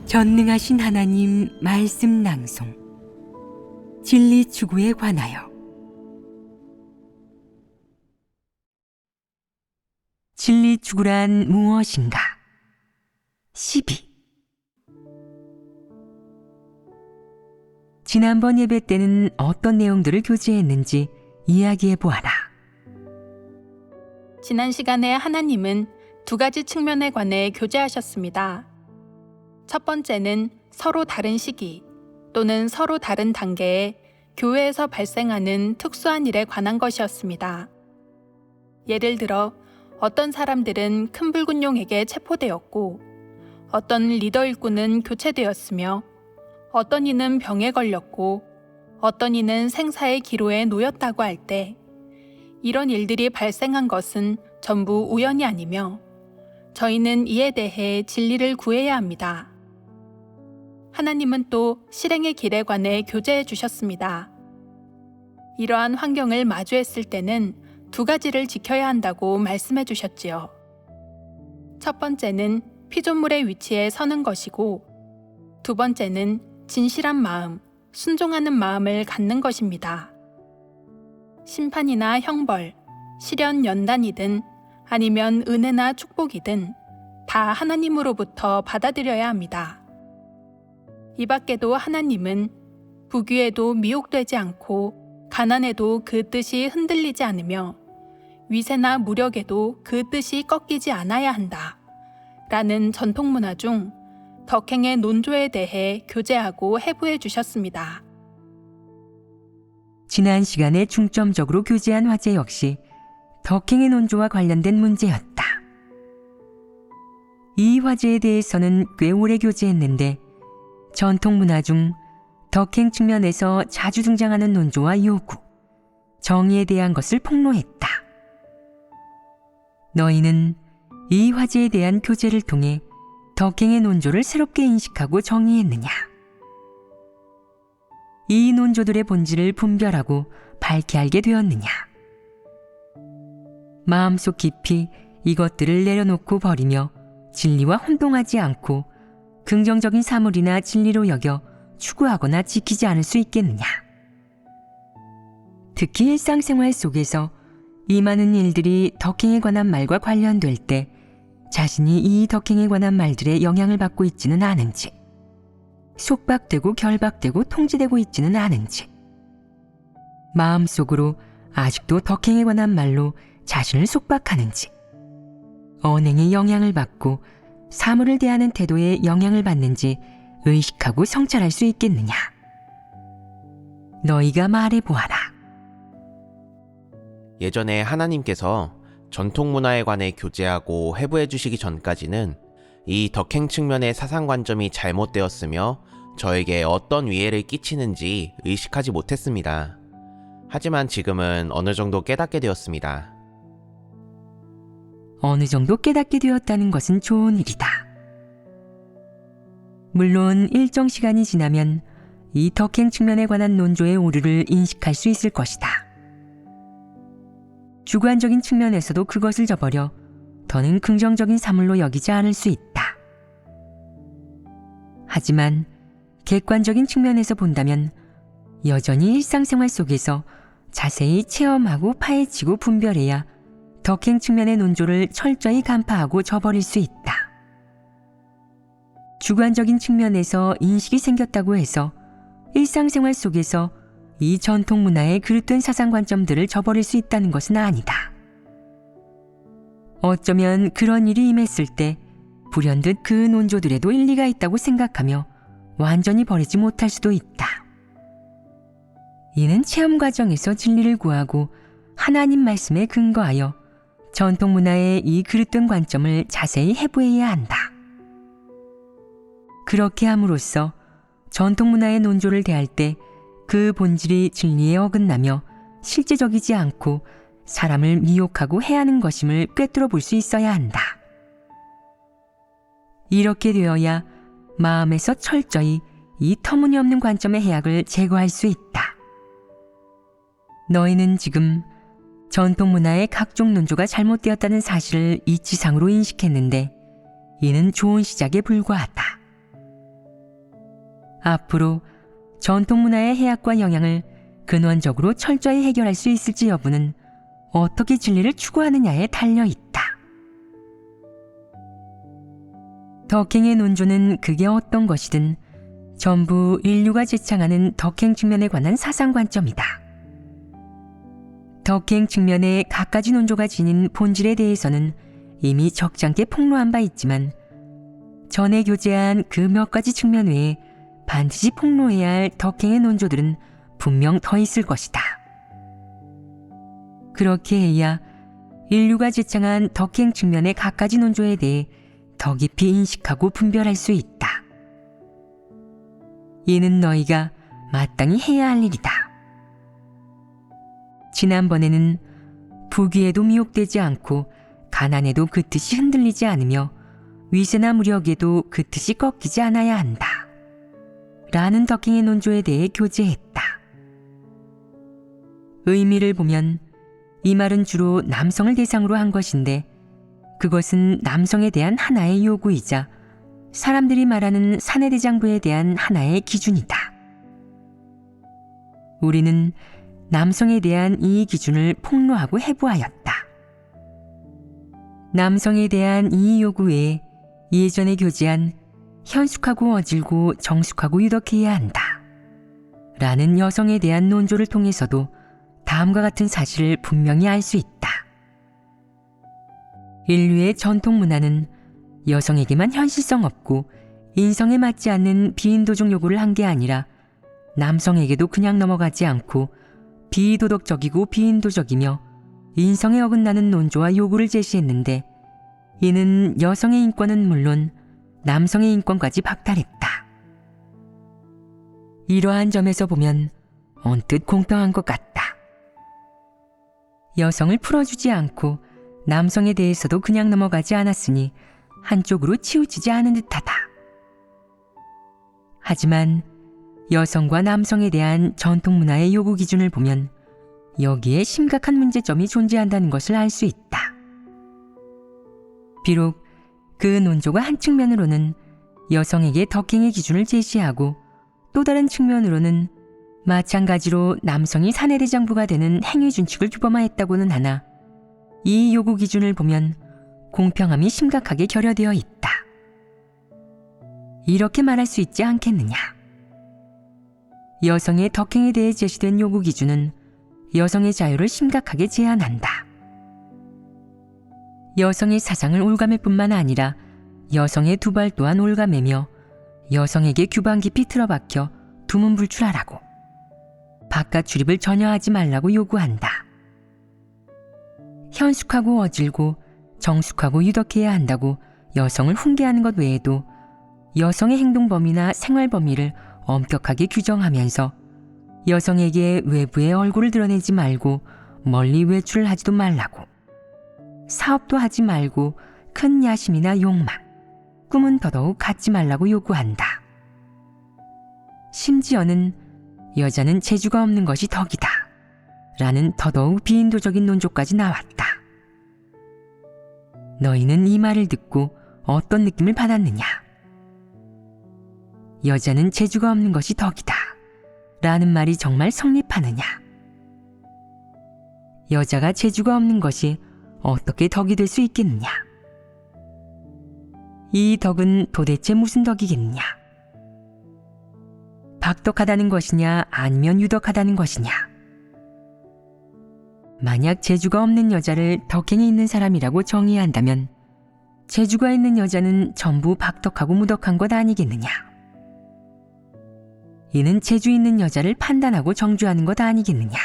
전능하신 하나님 말씀 낭송 진리 추구에 관하여. 진리 추구란 무엇인가? 12. 지난번 예배 때는 어떤 내용들을 교제했는지 이야기해 보아라. 지난 시간에 하나님은 두 가지 측면에 관해 교제하셨습니다. 첫 번째는 서로 다른 시기 또는 서로 다른 단계에 교회에서 발생하는 특수한 일에 관한 것이었습니다. 예를 들어 어떤 사람들은 큰 붉은 용에게 체포되었고, 어떤 리더 일꾼은 교체되었으며, 어떤 이는 병에 걸렸고, 어떤 이는 생사의 기로에 놓였다고 할 때, 이런 일들이 발생한 것은 전부 우연이 아니며 저희는 이에 대해 진리를 구해야 합니다. 하나님은 또 실행의 길에 관해 교제해 주셨습니다. 이러한 환경을 마주했을 때는 두 가지를 지켜야 한다고 말씀해 주셨지요. 첫 번째는 피조물의 위치에 서는 것이고, 두 번째는 진실한 마음, 순종하는 마음을 갖는 것입니다. 심판이나 형벌, 시련 연단이든 아니면 은혜나 축복이든 다 하나님으로부터 받아들여야 합니다. 이 밖에도 하나님은 부귀에도 미혹되지 않고 가난에도 그 뜻이 흔들리지 않으며 위세나 무력에도 그 뜻이 꺾이지 않아야 한다 라는 전통문화 중 덕행의 논조에 대해 교제하고 해부해 주셨습니다. 지난 시간에 중점적으로 교제한 화제 역시 덕행의 논조와 관련된 문제였다. 이 화제에 대해서는 꽤 오래 교제했는데 전통 문화 중 덕행 측면에서 자주 등장하는 논조와 요구, 정의에 대한 것을 폭로했다. 너희는 이 화제에 대한 교제를 통해 덕행의 논조를 새롭게 인식하고 정의했느냐? 이 논조들의 본질을 분별하고 밝히 알게 되었느냐? 마음속 깊이 이것들을 내려놓고 버리며 진리와 혼동하지 않고 긍정적인 사물이나 진리로 여겨 추구하거나 지키지 않을 수 있겠느냐? 특히 일상생활 속에서 이 많은 일들이 덕행에 관한 말과 관련될 때 자신이 이 덕행에 관한 말들에 영향을 받고 있지는 않은지, 속박되고 결박되고 통제되고 있지는 않은지, 마음속으로 아직도 덕행에 관한 말로 자신을 속박하는지, 언행에 영향을 받고 사물을 대하는 태도에 영향을 받는지 의식하고 성찰할 수 있겠느냐? 너희가 말해보아라. 예전에 하나님께서 전통 문화에 관해 교제하고 해부해 주시기 전까지는 이 덕행 측면의 사상관점이 잘못되었으며 저에게 어떤 위해를 끼치는지 의식하지 못했습니다. 하지만 지금은 어느 정도 깨닫게 되었습니다. 어느 정도 깨닫게 되었다는 것은 좋은 일이다. 물론 일정 시간이 지나면 이 덕행 측면에 관한 논조의 오류를 인식할 수 있을 것이다. 주관적인 측면에서도 그것을 저버려 더는 긍정적인 사물로 여기지 않을 수 있다. 하지만 객관적인 측면에서 본다면 여전히 일상생활 속에서 자세히 체험하고 파헤치고 분별해야 덕행 측면의 논조를 철저히 간파하고 저버릴 수 있다. 주관적인 측면에서 인식이 생겼다고 해서 일상생활 속에서 이 전통 문화의 그릇된 사상관점들을 저버릴 수 있다는 것은 아니다. 어쩌면 그런 일이 임했을 때 불현듯 그 논조들에도 일리가 있다고 생각하며 완전히 버리지 못할 수도 있다. 이는 체험 과정에서 진리를 구하고 하나님 말씀에 근거하여 전통 문화의 이 그릇된 관점을 자세히 해부해야 한다. 그렇게 함으로써 전통 문화의 논조를 대할 때 그 본질이 진리에 어긋나며 실제적이지 않고 사람을 미혹하고 해하는 것임을 꿰뚫어 볼 수 있어야 한다. 이렇게 되어야 마음에서 철저히 이 터무니없는 관점의 해악을 제거할 수 있다. 너희는 지금 전통 문화의 각종 논조가 잘못되었다는 사실을 이치상으로 인식했는데 이는 좋은 시작에 불과하다. 앞으로 전통 문화의 해악과 영향을 근원적으로 철저히 해결할 수 있을지 여부는 어떻게 진리를 추구하느냐에 달려 있다. 덕행의 논조는 그게 어떤 것이든 전부 인류가 지창하는 덕행 측면에 관한 사상관점이다. 덕행 측면의 갖가지 논조가 지닌 본질에 대해서는 이미 적잖게 폭로한 바 있지만 전에 교제한 그 몇 가지 측면 외에 반드시 폭로해야 할 덕행의 논조들은 분명 더 있을 것이다. 그렇게 해야 인류가 지창한 덕행 측면의 갖가지 논조에 대해 더 깊이 인식하고 분별할 수 있다. 이는 너희가 마땅히 해야 할 일이다. 지난번에는 부귀에도 미혹되지 않고 가난에도 그 뜻이 흔들리지 않으며 위세나 무력에도 그 뜻이 꺾이지 않아야 한다. 라는 덕행의 논조에 대해 교제했다. 의미를 보면 이 말은 주로 남성을 대상으로 한 것인데 그것은 남성에 대한 하나의 요구이자 사람들이 말하는 사내대장부에 대한 하나의 기준이다. 우리는 남성에 대한 이 기준을 폭로하고 해부하였다. 남성에 대한 이 요구 외에 예전에 교제한 현숙하고 어질고 정숙하고 유덕해야 한다. 라는 여성에 대한 논조를 통해서도 다음과 같은 사실을 분명히 알 수 있다. 인류의 전통 문화는 여성에게만 현실성 없고 인성에 맞지 않는 비인도적 요구를 한 게 아니라 남성에게도 그냥 넘어가지 않고 비도덕적이고 비인도적이며 인성에 어긋나는 논조와 요구를 제시했는데 이는 여성의 인권은 물론 남성의 인권까지 박탈했다. 이러한 점에서 보면 언뜻 공평한 것 같다. 여성을 풀어주지 않고 남성에 대해서도 그냥 넘어가지 않았으니 한쪽으로 치우치지 않은 듯하다. 하지만 여성과 남성에 대한 전통 문화의 요구 기준을 보면 여기에 심각한 문제점이 존재한다는 것을 알 수 있다. 비록 그 논조가 한 측면으로는 여성에게 덕행의 기준을 제시하고 또 다른 측면으로는 마찬가지로 남성이 사내대장부가 되는 행위 준칙을 규범하였다고는 하나 이 요구 기준을 보면 공평함이 심각하게 결여되어 있다. 이렇게 말할 수 있지 않겠느냐. 여성의 덕행에 대해 제시된 요구 기준은 여성의 자유를 심각하게 제한한다. 여성의 사상을 올가맬 뿐만 아니라 여성의 두발 또한 올가매며 여성에게 규방 깊이 틀어박혀 두문불출하라고 바깥 출입을 전혀 하지 말라고 요구한다. 현숙하고 어질고 정숙하고 유덕해야 한다고 여성을 훈계하는 것 외에도 여성의 행동 범위나 생활 범위를 엄격하게 규정하면서 여성에게 외부의 얼굴을 드러내지 말고 멀리 외출을 하지도 말라고 사업도 하지 말고 큰 야심이나 욕망, 꿈은 더더욱 갖지 말라고 요구한다. 심지어는 여자는 재주가 없는 것이 덕이다 라는 더더욱 비인도적인 논조까지 나왔다. 너희는 이 말을 듣고 어떤 느낌을 받았느냐? 여자는 재주가 없는 것이 덕이다 라는 말이 정말 성립하느냐? 여자가 재주가 없는 것이 어떻게 덕이 될 수 있겠느냐? 이 덕은 도대체 무슨 덕이겠느냐? 박덕하다는 것이냐 아니면 유덕하다는 것이냐? 만약 재주가 없는 여자를 덕행이 있는 사람이라고 정의한다면 재주가 있는 여자는 전부 박덕하고 무덕한 것 아니겠느냐? 이는 재주 있는 여자를 판단하고 정죄하는 것 아니겠느냐?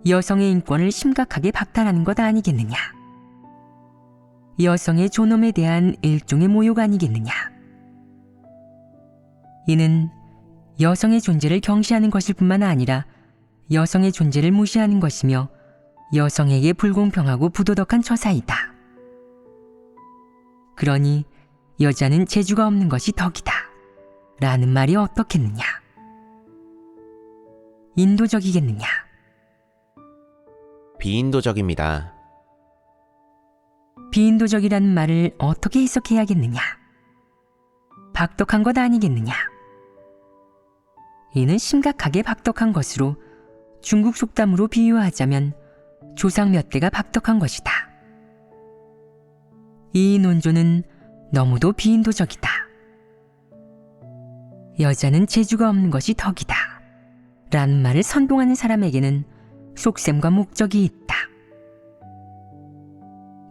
여성의 인권을 심각하게 박탈하는 것 아니겠느냐? 여성의 존엄에 대한 일종의 모욕 아니겠느냐? 이는 여성의 존재를 경시하는 것일 뿐만 아니라 여성의 존재를 무시하는 것이며 여성에게 불공평하고 부도덕한 처사이다. 그러니 여자는 재주가 없는 것이 덕이다 라는 말이 어떻겠느냐? 인도적이겠느냐? 비인도적입니다. 비인도적이라는 말을 어떻게 해석해야겠느냐? 박덕한 것 아니겠느냐. 이는 심각하게 박덕한 것으로 중국 속담으로 비유하자면 조상 몇 대가 박덕한 것이다. 이 논조는 너무도 비인도적이다. 여자는 재주가 없는 것이 덕이다 라는 말을 선동하는 사람에게는 속셈과 목적이 있다.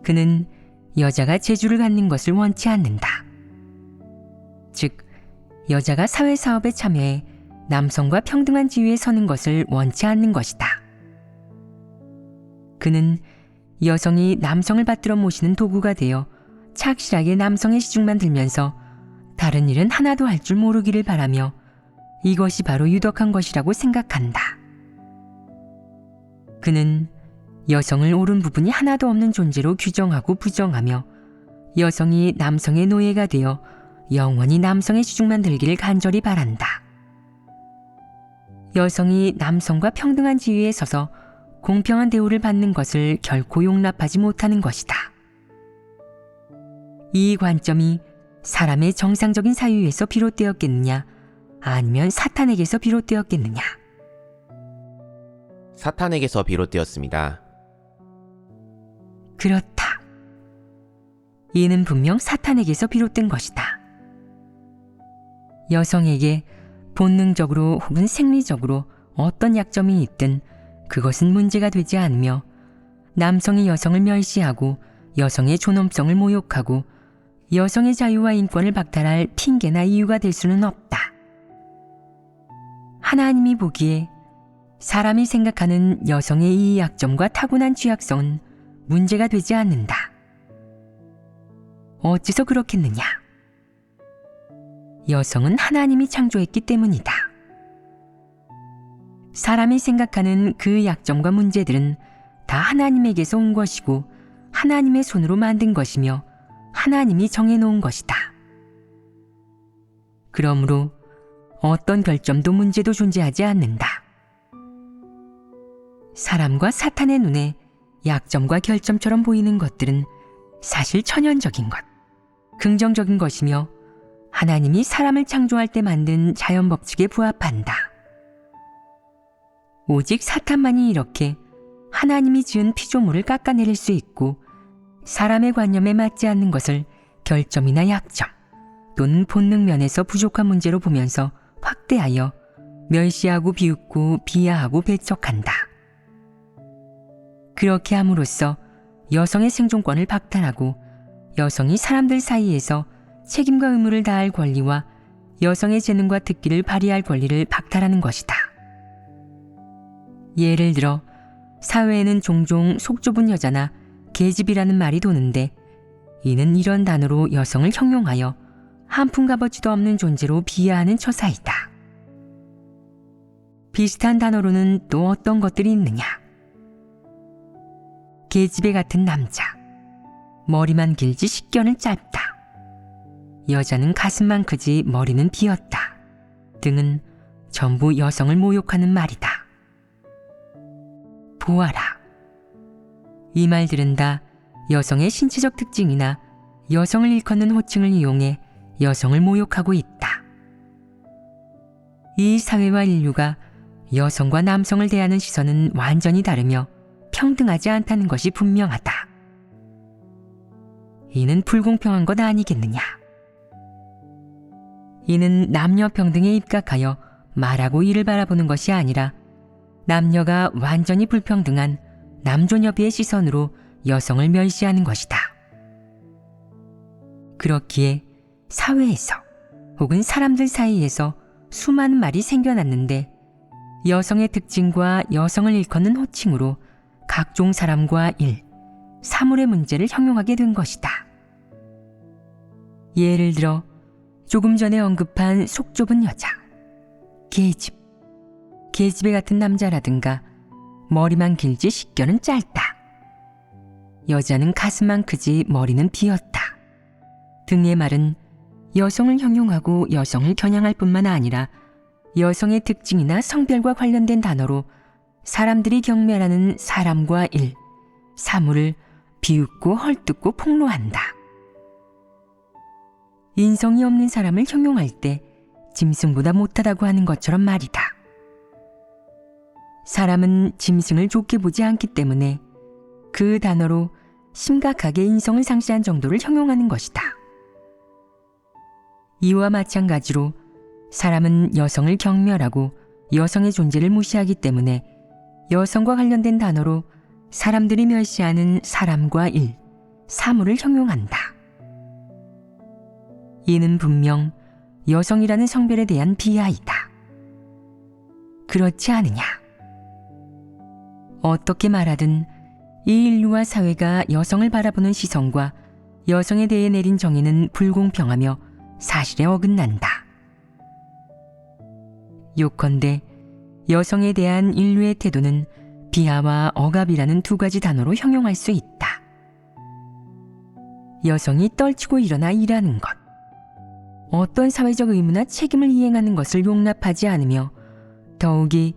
그는 여자가 재주를 갖는 것을 원치 않는다. 즉, 여자가 사회사업에 참여해 남성과 평등한 지위에 서는 것을 원치 않는 것이다. 그는 여성이 남성을 받들어 모시는 도구가 되어 착실하게 남성의 시중만 들면서 다른 일은 하나도 할 줄 모르기를 바라며 이것이 바로 유덕한 것이라고 생각한다. 그는 여성을 옳은 부분이 하나도 없는 존재로 규정하고 부정하며 여성이 남성의 노예가 되어 영원히 남성의 시중만 들기를 간절히 바란다. 여성이 남성과 평등한 지위에 서서 공평한 대우를 받는 것을 결코 용납하지 못하는 것이다. 이 관점이 사람의 정상적인 사유에서 비롯되었겠느냐, 아니면 사탄에게서 비롯되었겠느냐. 사탄에게서 비롯되었습니다. 그렇다. 이는 분명 사탄에게서 비롯된 것이다. 여성에게 본능적으로 혹은 생리적으로 어떤 약점이 있든 그것은 문제가 되지 않으며 남성이 여성을 멸시하고 여성의 존엄성을 모욕하고 여성의 자유와 인권을 박탈할 핑계나 이유가 될 수는 없다. 하나님이 보기에 사람이 생각하는 여성의 이 약점과 타고난 취약성은 문제가 되지 않는다. 어째서 그렇겠느냐? 여성은 하나님이 창조했기 때문이다. 사람이 생각하는 그 약점과 문제들은 다 하나님에게서 온 것이고 하나님의 손으로 만든 것이며 하나님이 정해놓은 것이다. 그러므로 어떤 결점도 문제도 존재하지 않는다. 사람과 사탄의 눈에 약점과 결점처럼 보이는 것들은 사실 천연적인 것, 긍정적인 것이며 하나님이 사람을 창조할 때 만든 자연 법칙에 부합한다. 오직 사탄만이 이렇게 하나님이 지은 피조물을 깎아내릴 수 있고 사람의 관념에 맞지 않는 것을 결점이나 약점 또는 본능 면에서 부족한 문제로 보면서 확대하여 멸시하고 비웃고 비하하고 배척한다. 그렇게 함으로써 여성의 생존권을 박탈하고 여성이 사람들 사이에서 책임과 의무를 다할 권리와 여성의 재능과 특기를 발휘할 권리를 박탈하는 것이다. 예를 들어 사회에는 종종 속 좁은 여자나 계집이라는 말이 도는데 이는 이런 단어로 여성을 형용하여 한 푼 값어치도 없는 존재로 비하하는 처사이다. 비슷한 단어로는 또 어떤 것들이 있느냐? 계집애 같은 남자, 머리만 길지 식견은 짧다. 여자는 가슴만 크지 머리는 비었다. 등은 전부 여성을 모욕하는 말이다. 보아라. 이 말들은 다 여성의 신체적 특징이나 여성을 일컫는 호칭을 이용해 여성을 모욕하고 있다. 이 사회와 인류가 여성과 남성을 대하는 시선은 완전히 다르며 평등하지 않다는 것이 분명하다. 이는 불공평한 것 아니겠느냐? 이는 남녀 평등에 입각하여 말하고 이를 바라보는 것이 아니라 남녀가 완전히 불평등한 남존여비의 시선으로 여성을 멸시하는 것이다. 그렇기에 사회에서 혹은 사람들 사이에서 수많은 말이 생겨났는데 여성의 특징과 여성을 일컫는 호칭으로 각종 사람과 일, 사물의 문제를 형용하게 된 것이다. 예를 들어 조금 전에 언급한 속 좁은 여자, 계집, 계집애 같은 남자라든가 머리만 길지 식견은 짧다. 여자는 가슴만 크지 머리는 비었다. 등의 말은 여성을 형용하고 여성을 겨냥할 뿐만 아니라 여성의 특징이나 성별과 관련된 단어로 사람들이 경멸하는 사람과 일, 사물을 비웃고 헐뜯고 폭로한다. 인성이 없는 사람을 형용할 때 짐승보다 못하다고 하는 것처럼 말이다. 사람은 짐승을 좋게 보지 않기 때문에 그 단어로 심각하게 인성을 상실한 정도를 형용하는 것이다. 이와 마찬가지로 사람은 여성을 경멸하고 여성의 존재를 무시하기 때문에 여성과 관련된 단어로 사람들이 멸시하는 사람과 일, 사물을 형용한다. 이는 분명 여성이라는 성별에 대한 비하이다. 그렇지 않으냐? 어떻게 말하든 이 인류와 사회가 여성을 바라보는 시선과 여성에 대해 내린 정의는 불공평하며 사실에 어긋난다. 요컨대 여성에 대한 인류의 태도는 비하와 억압이라는 두 가지 단어로 형용할 수 있다. 여성이 떨치고 일어나 일하는 것, 어떤 사회적 의무나 책임을 이행하는 것을 용납하지 않으며 더욱이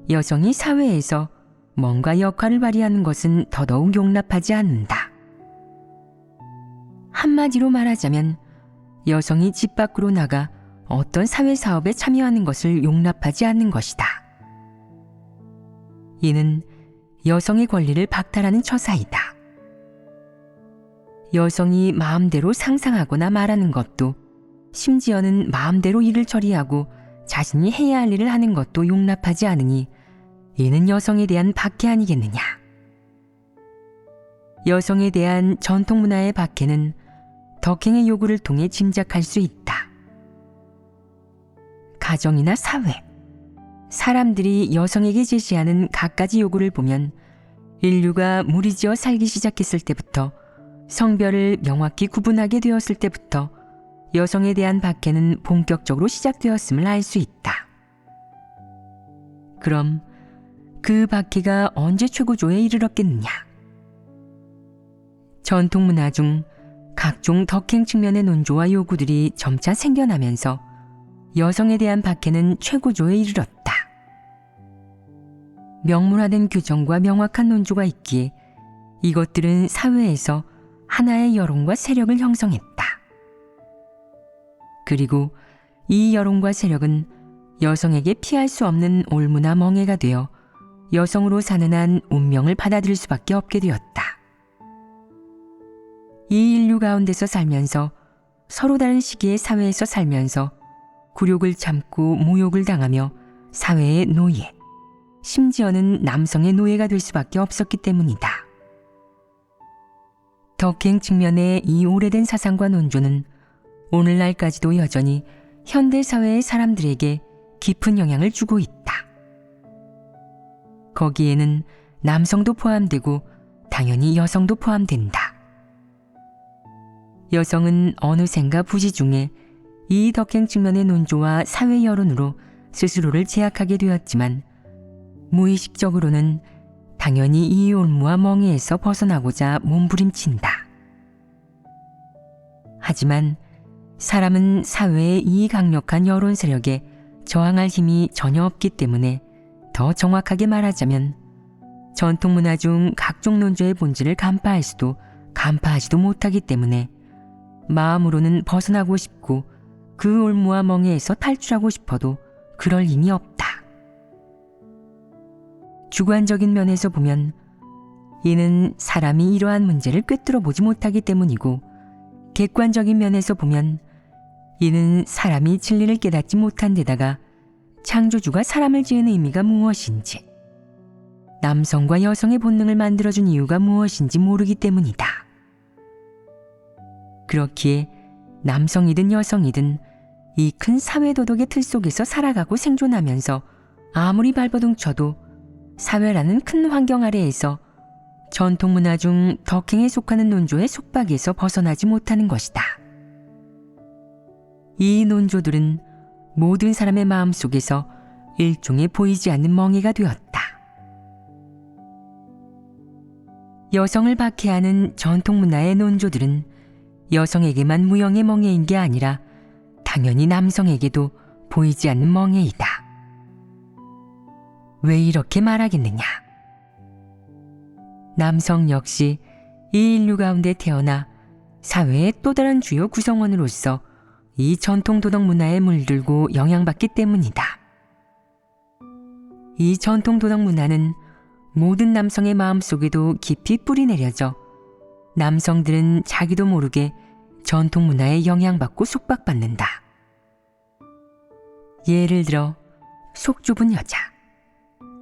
여성이 사회에서 뭔가 역할을 발휘하는 것은 더더욱 용납하지 않는다. 한마디로 말하자면 여성이 집 밖으로 나가 어떤 사회사업에 참여하는 것을 용납하지 않는 것이다. 이는 여성의 권리를 박탈하는 처사이다. 여성이 마음대로 상상하거나 말하는 것도, 심지어는 마음대로 일을 처리하고 자신이 해야 할 일을 하는 것도 용납하지 않으니 이는 여성에 대한 박해 아니겠느냐. 여성에 대한 전통 문화의 박해는 덕행의 요구를 통해 짐작할 수 있다. 가정이나 사회, 사람들이 여성에게 제시하는 갖가지 요구를 보면 인류가 무리지어 살기 시작했을 때부터, 성별을 명확히 구분하게 되었을 때부터 여성에 대한 박해는 본격적으로 시작되었음을 알 수 있다. 그럼 그 박해가 언제 최고조에 이르렀겠느냐? 전통 문화 중 각종 덕행 측면의 논조와 요구들이 점차 생겨나면서 여성에 대한 박해는 최고조에 이르렀다. 명문화된 규정과 명확한 논조가 있기에 이것들은 사회에서 하나의 여론과 세력을 형성했다. 그리고 이 여론과 세력은 여성에게 피할 수 없는 올무나 멍해가 되어 여성으로 사는 한 운명을 받아들일 수밖에 없게 되었다. 이 인류 가운데서 살면서, 서로 다른 시기의 사회에서 살면서 굴욕을 참고 모욕을 당하며 사회의 노예, 심지어는 남성의 노예가 될 수밖에 없었기 때문이다. 덕행 측면의 이 오래된 사상과 논조는 오늘날까지도 여전히 현대 사회의 사람들에게 깊은 영향을 주고 있다. 거기에는 남성도 포함되고 당연히 여성도 포함된다. 여성은 어느샌가 부지 중에 이 덕행 측면의 논조와 사회 여론으로 스스로를 제약하게 되었지만 무의식적으로는 당연히 이 올무와 멍해에서 벗어나고자 몸부림친다. 하지만 사람은 사회의 이 강력한 여론 세력에 저항할 힘이 전혀 없기 때문에 더 정확하게 말하자면 전통 문화 중 각종 논조의 본질을 간파할 수도 간파하지도 못하기 때문에 마음으로는 벗어나고 싶고 그 올무와 멍해에서 탈출하고 싶어도 그럴 힘이 없다. 주관적인 면에서 보면 이는 사람이 이러한 문제를 꿰뚫어 보지 못하기 때문이고, 객관적인 면에서 보면 이는 사람이 진리를 깨닫지 못한 데다가 창조주가 사람을 지은 의미가 무엇인지, 남성과 여성의 본능을 만들어준 이유가 무엇인지 모르기 때문이다. 그렇기에 남성이든 여성이든 이 큰 사회도덕의 틀 속에서 살아가고 생존하면서 아무리 발버둥 쳐도 사회라는 큰 환경 아래에서 전통 문화 중 덕행에 속하는 논조의 속박에서 벗어나지 못하는 것이다. 이 논조들은 모든 사람의 마음 속에서 일종의 보이지 않는 멍해가 되었다. 여성을 박해하는 전통 문화의 논조들은 여성에게만 무형의 멍해인 게 아니라 당연히 남성에게도 보이지 않는 멍해이다. 왜 이렇게 말하겠느냐? 남성 역시 이 인류 가운데 태어나 사회의 또 다른 주요 구성원으로서 이 전통 도덕 문화에 물들고 영향받기 때문이다. 이 전통 도덕 문화는 모든 남성의 마음속에도 깊이 뿌리내려져 남성들은 자기도 모르게 전통 문화에 영향받고 속박받는다. 예를 들어 속 좁은 여자.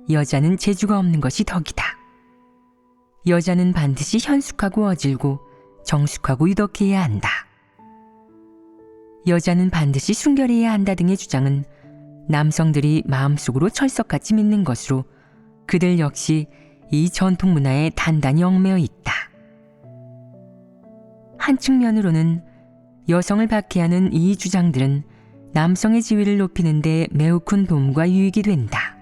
여자는 재주가 없는 것이 덕이다. 여자는 반드시 현숙하고 어질고 정숙하고 유덕해야 한다. 여자는 반드시 순결해야 한다 등의 주장은 남성들이 마음속으로 철석같이 믿는 것으로 그들 역시 이 전통 문화에 단단히 얽매여 있다. 한 측면으로는 여성을 박해하는 이 주장들은 남성의 지위를 높이는 데 매우 큰 도움과 유익이 된다.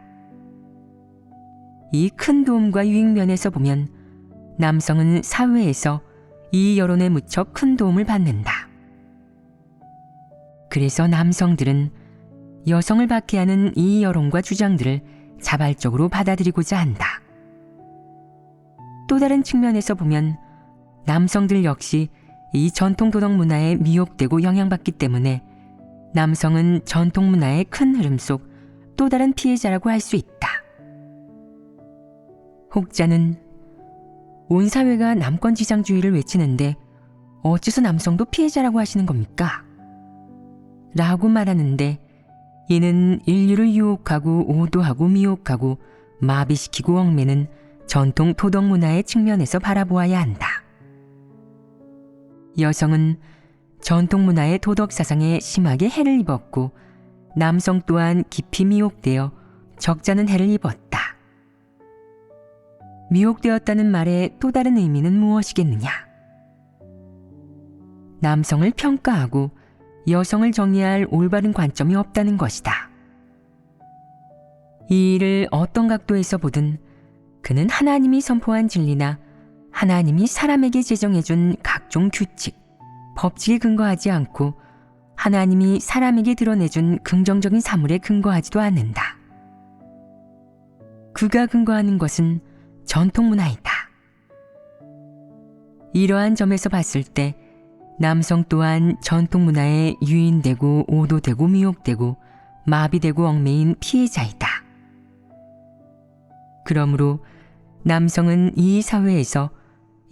이 큰 도움과 유익 면에서 보면 남성은 사회에서 이 여론에 무척 큰 도움을 받는다. 그래서 남성들은 여성을 박해하는 이 여론과 주장들을 자발적으로 받아들이고자 한다. 또 다른 측면에서 보면 남성들 역시 이 전통 도덕 문화에 미혹되고 영향받기 때문에 남성은 전통 문화의 큰 흐름 속 또 다른 피해자라고 할 수 있다. 혹자는 온 사회가 남권지상주의를 외치는데 어째서 남성도 피해자라고 하시는 겁니까? 라고 말하는데 이는 인류를 유혹하고 오도하고 미혹하고 마비시키고 얽매는 전통 도덕 문화의 측면에서 바라보아야 한다. 여성은 전통 문화의 도덕 사상에 심하게 해를 입었고 남성 또한 깊이 미혹되어 적잖은 해를 입었다. 미혹되었다는 말의 또 다른 의미는 무엇이겠느냐? 남성을 평가하고 여성을 정의할 올바른 관점이 없다는 것이다. 이 일을 어떤 각도에서 보든 그는 하나님이 선포한 진리나 하나님이 사람에게 제정해준 각종 규칙, 법칙에 근거하지 않고 하나님이 사람에게 드러내준 긍정적인 사물에 근거하지도 않는다. 그가 근거하는 것은 전통 문화이다. 이러한 점에서 봤을 때 남성 또한 전통 문화에 유인되고 오도되고 미혹되고 마비되고 얽매인 피해자이다. 그러므로 남성은 이 사회에서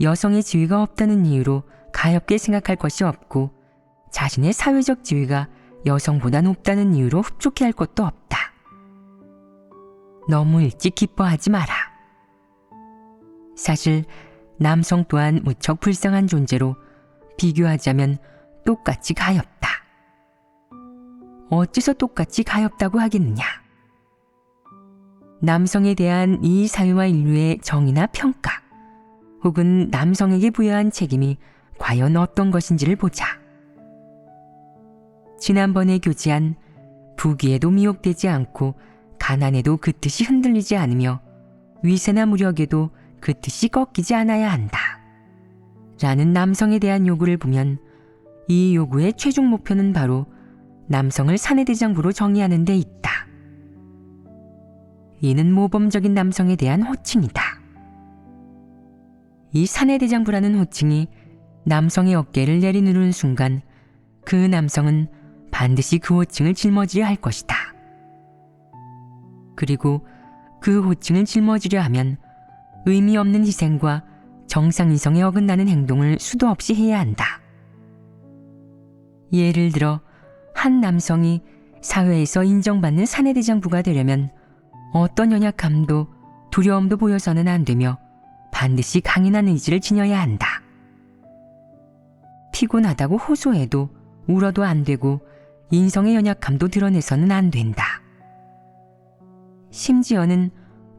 여성의 지위가 없다는 이유로 가엾게 생각할 것이 없고 자신의 사회적 지위가 여성보다 높다는 이유로 흡족해할 것도 없다. 너무 일찍 기뻐하지 마라. 사실 남성 또한 무척 불쌍한 존재로 비교하자면 똑같이 가엾다. 어째서 똑같이 가엾다고 하겠느냐? 남성에 대한 이 사회와 인류의 정의나 평가 혹은 남성에게 부여한 책임이 과연 어떤 것인지를 보자. 지난번에 교제한 부귀에도 미혹되지 않고 가난에도 그 뜻이 흔들리지 않으며 위세나 무력에도 그 뜻이 꺾이지 않아야 한다. 라는 남성에 대한 요구를 보면 이 요구의 최종 목표는 바로 남성을 사내대장부로 정의하는 데 있다. 이는 모범적인 남성에 대한 호칭이다. 이 사내대장부라는 호칭이 남성의 어깨를 내리누르는 순간 그 남성은 반드시 그 호칭을 짊어지려 할 것이다. 그리고 그 호칭을 짊어지려 하면 의미 없는 희생과 정상이성에 어긋나는 행동을 수도 없이 해야 한다. 예를 들어 한 남성이 사회에서 인정받는 사내대장부가 되려면 어떤 연약함도 두려움도 보여서는 안 되며 반드시 강인한 의지를 지녀야 한다. 피곤하다고 호소해도 울어도 안 되고 인성의 연약함도 드러내서는 안 된다. 심지어는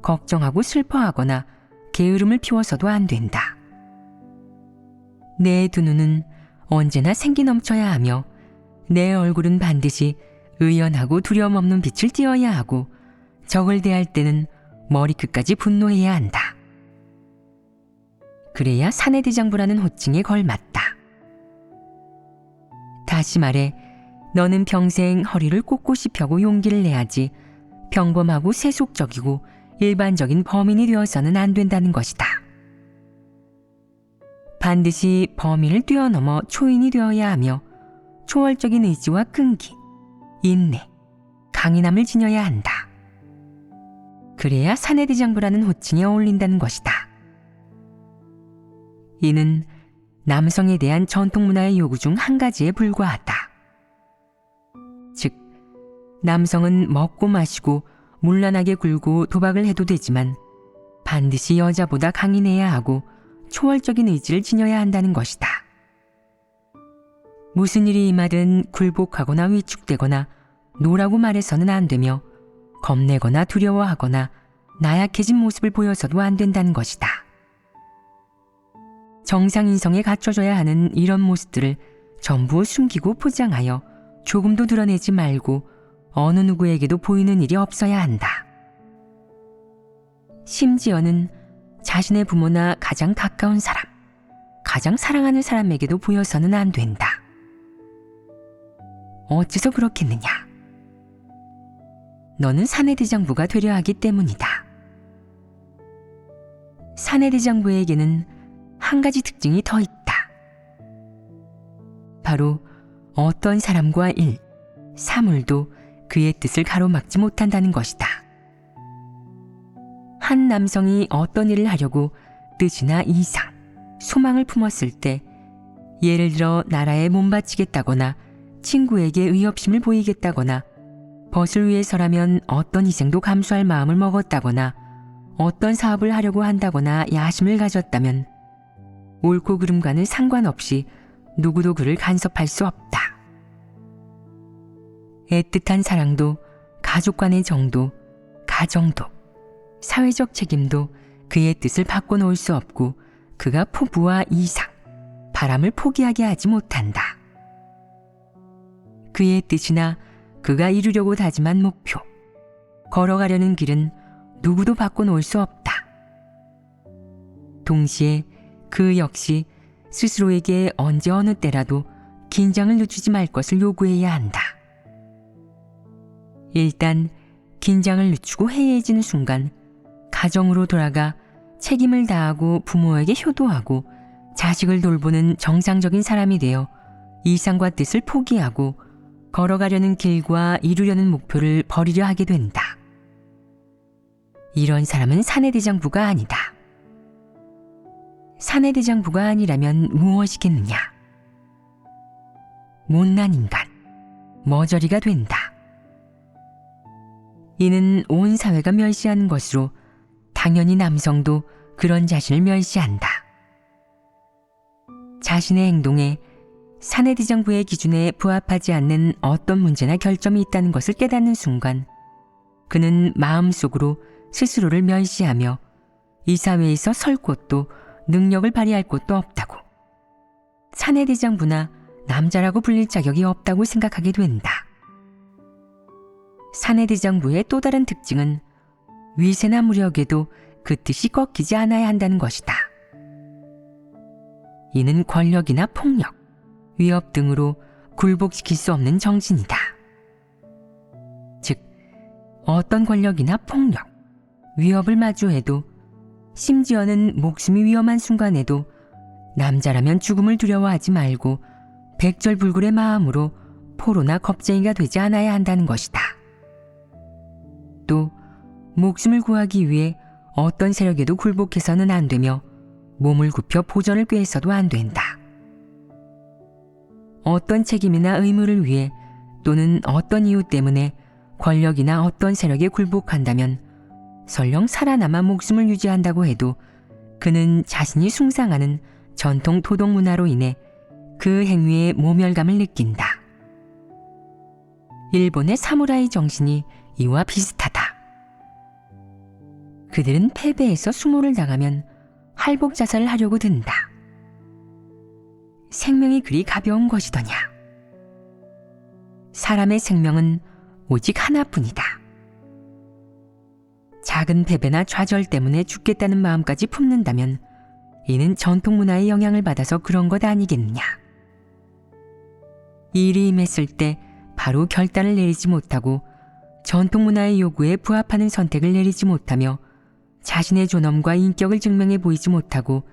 걱정하고 슬퍼하거나 게으름을 피워서도 안 된다. 내 두 눈은 언제나 생기 넘쳐야 하며 내 얼굴은 반드시 의연하고 두려움 없는 빛을 띄어야 하고 적을 대할 때는 머리끝까지 분노해야 한다. 그래야 사내대장부라는 호칭에 걸맞다. 다시 말해 너는 평생 허리를 꼿꼿이 펴고 용기를 내야지 평범하고 세속적이고 일반적인 범인이 되어서는 안 된다는 것이다. 반드시 범인을 뛰어넘어 초인이 되어야 하며 초월적인 의지와 끈기, 인내, 강인함을 지녀야 한다. 그래야 사내대장부라는 호칭에 어울린다는 것이다. 이는 남성에 대한 전통문화의 요구 중 한 가지에 불과하다. 즉, 남성은 먹고 마시고 문란하게 굴고 도박을 해도 되지만 반드시 여자보다 강인해야 하고 초월적인 의지를 지녀야 한다는 것이다. 무슨 일이 임하든 굴복하거나 위축되거나 노라고 말해서는 안 되며 겁내거나 두려워하거나 나약해진 모습을 보여서도 안 된다는 것이다. 정상 인성에 갖춰져야 하는 이런 모습들을 전부 숨기고 포장하여 조금도 드러내지 말고 어느 누구에게도 보이는 일이 없어야 한다. 심지어는 자신의 부모나 가장 가까운 사람, 가장 사랑하는 사람에게도 보여서는 안 된다. 어째서 그렇겠느냐? 너는 사내대장부가 되려 하기 때문이다. 사내대장부에게는 한 가지 특징이 더 있다. 바로 어떤 사람과 일, 사물도 그의 뜻을 가로막지 못한다는 것이다. 한 남성이 어떤 일을 하려고 뜻이나 이상, 소망을 품었을 때 예를 들어 나라에 몸바치겠다거나 친구에게 의협심을 보이겠다거나 벗을 위해서라면 어떤 희생도 감수할 마음을 먹었다거나 어떤 사업을 하려고 한다거나 야심을 가졌다면 옳고 그름과는 상관없이 누구도 그를 간섭할 수 없다. 애틋한 사랑도 가족 간의 정도, 가정도, 사회적 책임도 그의 뜻을 바꿔놓을 수 없고 그가 포부와 이상, 바람을 포기하게 하지 못한다. 그의 뜻이나 그가 이루려고 다짐한 목표, 걸어가려는 길은 누구도 바꿔놓을 수 없다. 동시에 그 역시 스스로에게 언제 어느 때라도 긴장을 늦추지 말 것을 요구해야 한다. 일단 긴장을 늦추고 해이해지는 순간 가정으로 돌아가 책임을 다하고 부모에게 효도하고 자식을 돌보는 정상적인 사람이 되어 이상과 뜻을 포기하고 걸어가려는 길과 이루려는 목표를 버리려 하게 된다. 이런 사람은 사내대장부가 아니다. 사내대장부가 아니라면 무엇이겠느냐? 못난 인간, 머저리가 된다. 이는 온 사회가 멸시하는 것으로 당연히 남성도 그런 자신을 멸시한다. 자신의 행동에 사내대장부의 기준에 부합하지 않는 어떤 문제나 결점이 있다는 것을 깨닫는 순간 그는 마음속으로 스스로를 멸시하며 이 사회에서 설 곳도 능력을 발휘할 곳도 없다고, 사내대장부나 남자라고 불릴 자격이 없다고 생각하게 된다. 사내대장부의 또 다른 특징은 위세나 무력에도 그 뜻이 꺾이지 않아야 한다는 것이다. 이는 권력이나 폭력, 위협 등으로 굴복시킬 수 없는 정신이다. 즉, 어떤 권력이나 폭력, 위협을 마주해도 심지어는 목숨이 위험한 순간에도 남자라면 죽음을 두려워하지 말고 백절불굴의 마음으로 포로나 겁쟁이가 되지 않아야 한다는 것이다. 또 목숨을 구하기 위해 어떤 세력에도 굴복해서는 안 되며 몸을 굽혀 보전을 꾀해서도 안 된다. 어떤 책임이나 의무를 위해 또는 어떤 이유 때문에 권력이나 어떤 세력에 굴복한다면 설령 살아남아 목숨을 유지한다고 해도 그는 자신이 숭상하는 전통 도덕 문화로 인해 그 행위에 모멸감을 느낀다. 일본의 사무라이 정신이 이와 비슷하다. 그들은 패배해서 수모를 당하면 할복 자살을 하려고 든다. 생명이 그리 가벼운 것이더냐. 사람의 생명은 오직 하나뿐이다. 작은 패배나 좌절 때문에 죽겠다는 마음까지 품는다면 이는 전통 문화의 영향을 받아서 그런 것 아니겠느냐. 일이 임했을 때 바로 결단을 내리지 못하고 전통 문화의 요구에 부합하는 선택을 내리지 못하며 자신의 존엄과 인격을 증명해 보이지 못하고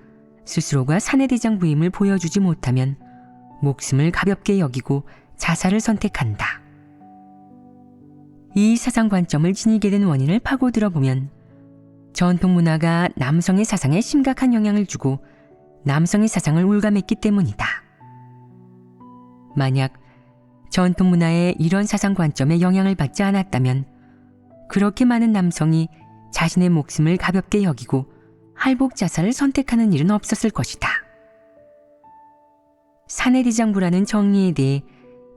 스스로가 사내대장 부임을 보여주지 못하면 목숨을 가볍게 여기고 자살을 선택한다. 이 사상 관점을 지니게 된 원인을 파고들어 보면 전통 문화가 남성의 사상에 심각한 영향을 주고 남성의 사상을 올가맸기 때문이다. 만약 전통 문화의 이런 사상 관점에 영향을 받지 않았다면 그렇게 많은 남성이 자신의 목숨을 가볍게 여기고 할복 자살을 선택하는 일은 없었을 것이다. 사내대장부라는 정리에 대해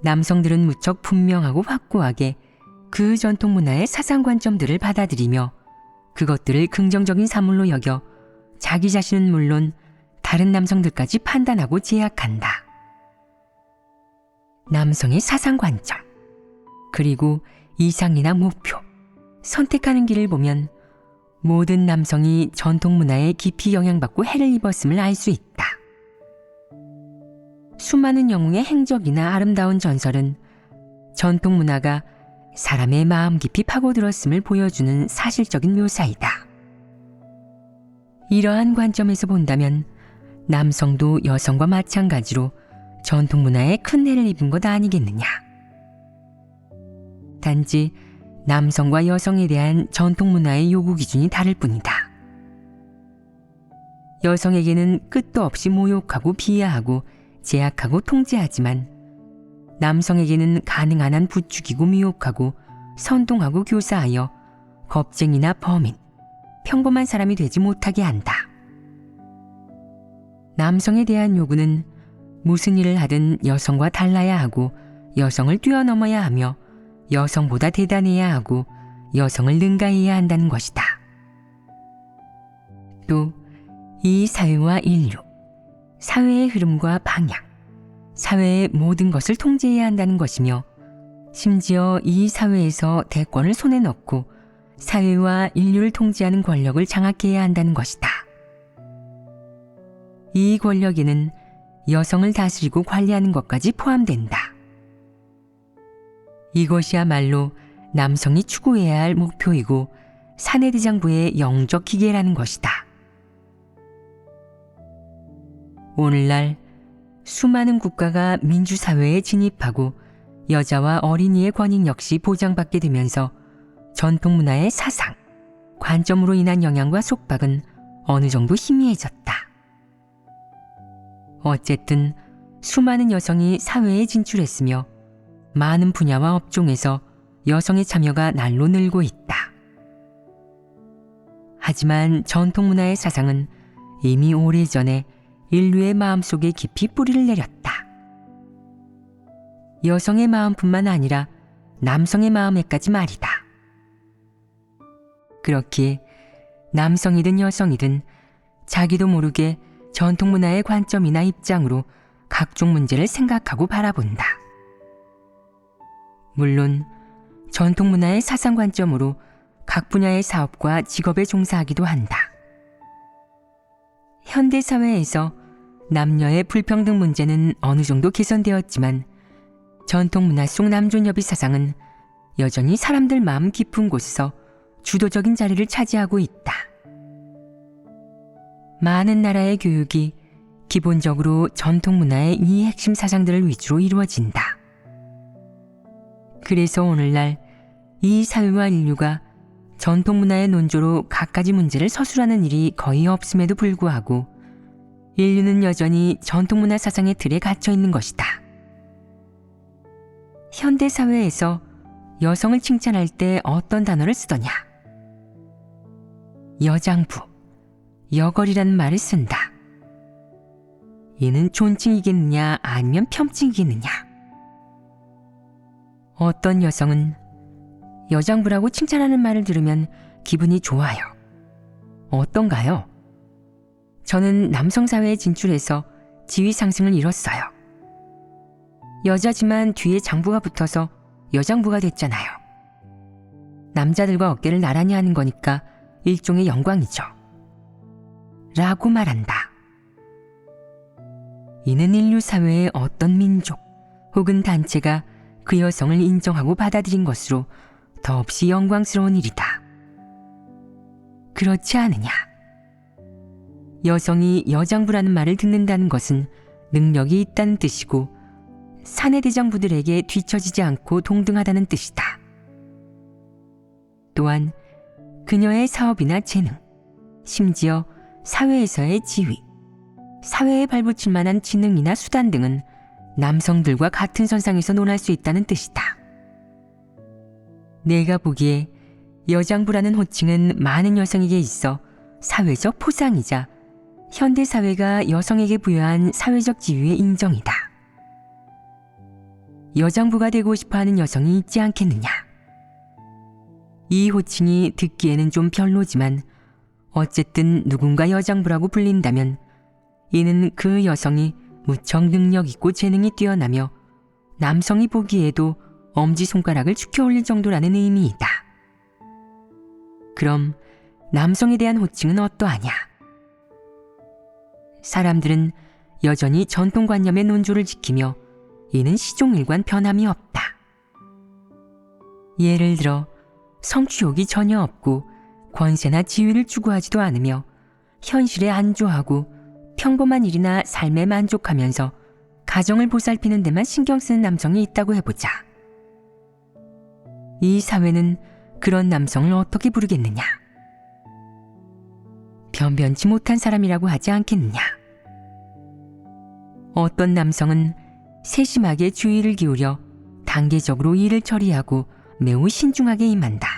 남성들은 무척 분명하고 확고하게 그 전통 문화의 사상 관점들을 받아들이며 그것들을 긍정적인 사물로 여겨 자기 자신은 물론 다른 남성들까지 판단하고 제약한다. 남성의 사상 관점, 그리고 이상이나 목표, 선택하는 길을 보면 모든 남성이 전통 문화에 깊이 영향받고 해를 입었음을 알 수 있다. 수많은 영웅의 행적이나 아름다운 전설은 전통 문화가 사람의 마음 깊이 파고들었음을 보여주는 사실적인 묘사이다. 이러한 관점에서 본다면 남성도 여성과 마찬가지로 전통 문화에 큰 해를 입은 것 아니겠느냐. 단지 남성과 여성에 대한 전통 문화의 요구 기준이 다를 뿐이다. 여성에게는 끝도 없이 모욕하고 비하하고 제약하고 통제하지만 남성에게는 가능한 한 부추기고 미혹하고 선동하고 교사하여 겁쟁이나 범인, 평범한 사람이 되지 못하게 한다. 남성에 대한 요구는 무슨 일을 하든 여성과 달라야 하고 여성을 뛰어넘어야 하며 여성보다 대단해야 하고 여성을 능가해야 한다는 것이다. 또 이 사회와 인류, 사회의 흐름과 방향, 사회의 모든 것을 통제해야 한다는 것이며 심지어 이 사회에서 대권을 손에 넣고 사회와 인류를 통제하는 권력을 장악해야 한다는 것이다. 이 권력에는 여성을 다스리고 관리하는 것까지 포함된다. 이것이야말로 남성이 추구해야 할 목표이고 사내대장부의 영적 기계라는 것이다. 오늘날 수많은 국가가 민주사회에 진입하고 여자와 어린이의 권익 역시 보장받게 되면서 전통문화의 사상, 관점으로 인한 영향과 속박은 어느 정도 희미해졌다. 어쨌든 수많은 여성이 사회에 진출했으며 많은 분야와 업종에서 여성의 참여가 날로 늘고 있다. 하지만 전통문화의 사상은 이미 오래전에 인류의 마음속에 깊이 뿌리를 내렸다. 여성의 마음뿐만 아니라 남성의 마음에까지 말이다. 그렇기에 남성이든 여성이든 자기도 모르게 전통문화의 관점이나 입장으로 각종 문제를 생각하고 바라본다. 물론 전통문화의 사상 관점으로 각 분야의 사업과 직업에 종사하기도 한다. 현대사회에서 남녀의 불평등 문제는 어느 정도 개선되었지만 전통문화 속 남존여비 사상은 여전히 사람들 마음 깊은 곳에서 주도적인 자리를 차지하고 있다. 많은 나라의 교육이 기본적으로 전통문화의 이 핵심 사상들을 위주로 이루어진다. 그래서 오늘날 이 사회와 인류가 전통문화의 논조로 갖가지 문제를 서술하는 일이 거의 없음에도 불구하고 인류는 여전히 전통문화 사상의 틀에 갇혀 있는 것이다. 현대사회에서 여성을 칭찬할 때 어떤 단어를 쓰더냐? 여장부, 여걸이라는 말을 쓴다. 이는 존칭이겠느냐 아니면 폄칭이겠느냐? 어떤 여성은 여장부라고 칭찬하는 말을 들으면 기분이 좋아요. 어떤가요? 저는 남성사회에 진출해서 지위 상승을 이뤘어요. 여자지만 뒤에 장부가 붙어서 여장부가 됐잖아요. 남자들과 어깨를 나란히 하는 거니까 일종의 영광이죠. 라고 말한다. 이는 인류 사회의 어떤 민족 혹은 단체가 그 여성을 인정하고 받아들인 것으로 더없이 영광스러운 일이다. 그렇지 않으냐? 여성이 여장부라는 말을 듣는다는 것은 능력이 있다는 뜻이고 사내 대장부들에게 뒤처지지 않고 동등하다는 뜻이다. 또한 그녀의 사업이나 재능, 심지어 사회에서의 지위, 사회에 발붙일 만한 지능이나 수단 등은 남성들과 같은 선상에서 논할 수 있다는 뜻이다. 내가 보기에 여장부라는 호칭은 많은 여성에게 있어 사회적 포상이자 현대 사회가 여성에게 부여한 사회적 지위의 인정이다. 여장부가 되고 싶어하는 여성이 있지 않겠느냐. 이 호칭이 듣기에는 좀 별로지만 어쨌든 누군가 여장부라고 불린다면 이는 그 여성이 무척 능력 있고 재능이 뛰어나며 남성이 보기에도 엄지손가락을 축혀 올릴 정도라는 의미이다. 그럼 남성에 대한 호칭은 어떠하냐? 사람들은 여전히 전통관념의 논조를 지키며 이는 시종일관 변함이 없다. 예를 들어 성취욕이 전혀 없고 권세나 지위를 추구하지도 않으며 현실에 안주하고 평범한 일이나 삶에 만족하면서 가정을 보살피는 데만 신경 쓰는 남성이 있다고 해보자. 이 사회는 그런 남성을 어떻게 부르겠느냐? 변변치 못한 사람이라고 하지 않겠느냐? 어떤 남성은 세심하게 주의를 기울여 단계적으로 일을 처리하고 매우 신중하게 임한다.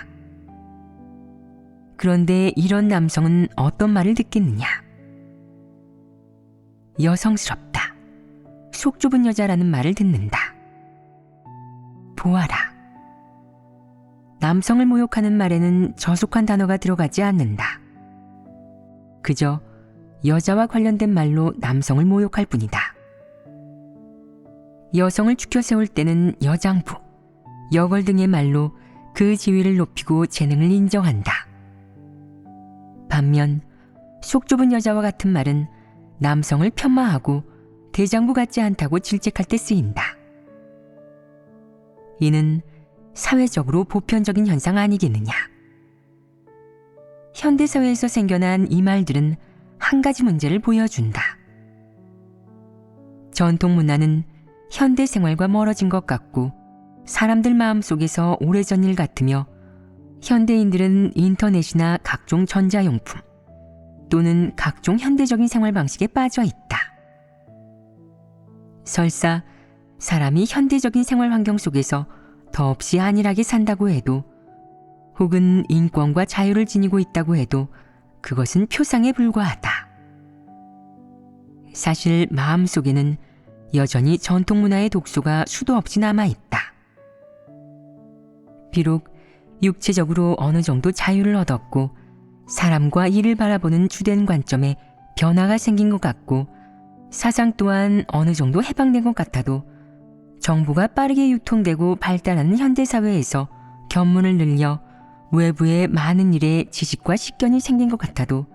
그런데 이런 남성은 어떤 말을 듣겠느냐? 여성스럽다, 속 좁은 여자라는 말을 듣는다. 보아라. 남성을 모욕하는 말에는 저속한 단어가 들어가지 않는다. 그저 여자와 관련된 말로 남성을 모욕할 뿐이다. 여성을 추켜 세울 때는 여장부, 여걸 등의 말로 그 지위를 높이고 재능을 인정한다. 반면 속 좁은 여자와 같은 말은 남성을 폄하하고 대장부 같지 않다고 질책할 때 쓰인다. 이는 사회적으로 보편적인 현상 아니겠느냐. 현대사회에서 생겨난 이 말들은 한 가지 문제를 보여준다. 전통 문화는 현대 생활과 멀어진 것 같고 사람들 마음속에서 오래전 일 같으며 현대인들은 인터넷이나 각종 전자용품 또는 각종 현대적인 생활 방식에 빠져 있다. 설사 사람이 현대적인 생활 환경 속에서 더없이 안일하게 산다고 해도 혹은 인권과 자유를 지니고 있다고 해도 그것은 표상에 불과하다. 사실 마음속에는 여전히 전통 문화의 독소가 수도 없이 남아있다. 비록 육체적으로 어느 정도 자유를 얻었고 사람과 일을 바라보는 주된 관점에 변화가 생긴 것 같고 사상 또한 어느 정도 해방된 것 같아도 정보가 빠르게 유통되고 발달하는 현대사회에서 견문을 늘려 외부의 많은 일에 지식과 식견이 생긴 것 같아도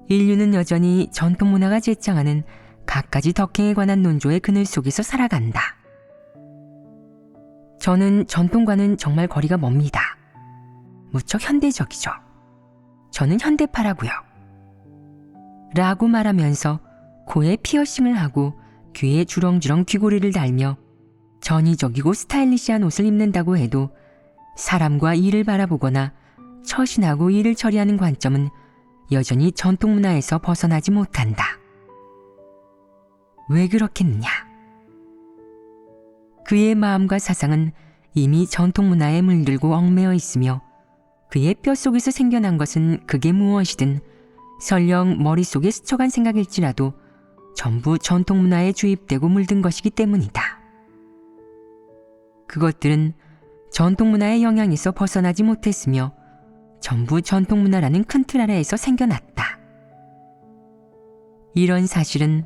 인류는 여전히 전통문화가 제창하는 갖가지 덕행에 관한 논조의 그늘 속에서 살아간다. 저는 전통과는 정말 거리가 멉니다. 무척 현대적이죠. 저는 현대파라고요. 라고 말하면서 코에 피어싱을 하고 귀에 주렁주렁 귀고리를 달며 전위적이고 스타일리시한 옷을 입는다고 해도 사람과 일을 바라보거나 처신하고 일을 처리하는 관점은 여전히 전통문화에서 벗어나지 못한다. 왜 그렇겠느냐? 그의 마음과 사상은 이미 전통문화에 물들고 얽매여 있으며 그의 뼛속에서 생겨난 것은 그게 무엇이든 설령 머릿속에 스쳐간 생각일지라도 전부 전통문화에 주입되고 물든 것이기 때문이다. 그것들은 전통문화의 영향에서 벗어나지 못했으며 전부 전통문화라는 큰 틀 아래에서 생겨났다. 이런 사실은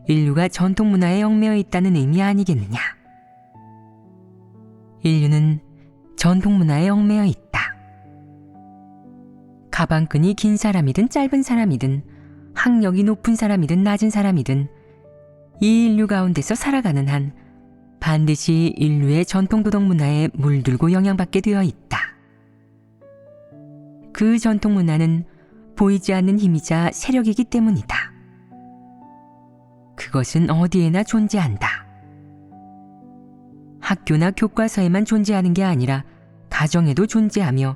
인류가 전통문화에 얽매여 있다는 의미 아니겠느냐. 인류는 전통문화에 얽매여 있다. 가방끈이 긴 사람이든 짧은 사람이든 학력이 높은 사람이든 낮은 사람이든 이 인류 가운데서 살아가는 한 반드시 인류의 전통도덕 문화에 물들고 영향받게 되어 있다. 그 전통 문화는 보이지 않는 힘이자 세력이기 때문이다. 그것은 어디에나 존재한다. 학교나 교과서에만 존재하는 게 아니라 가정에도 존재하며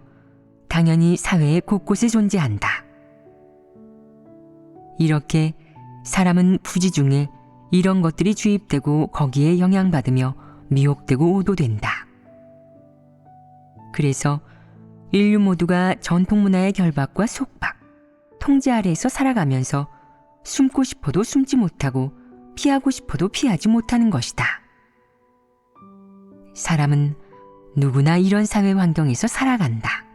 당연히 사회의 곳곳에 존재한다. 이렇게 사람은 부지 중에 이런 것들이 주입되고 거기에 영향받으며 미혹되고 오도된다. 그래서 인류 모두가 전통 문화의 결박과 속박, 통제 아래에서 살아가면서 숨고 싶어도 숨지 못하고 피하고 싶어도 피하지 못하는 것이다. 사람은 누구나 이런 사회 환경에서 살아간다.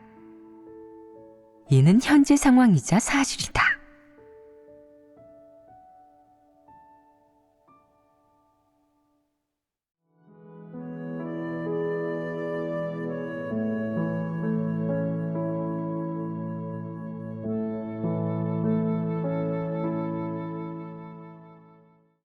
이는 현재 상황이자 사실이다.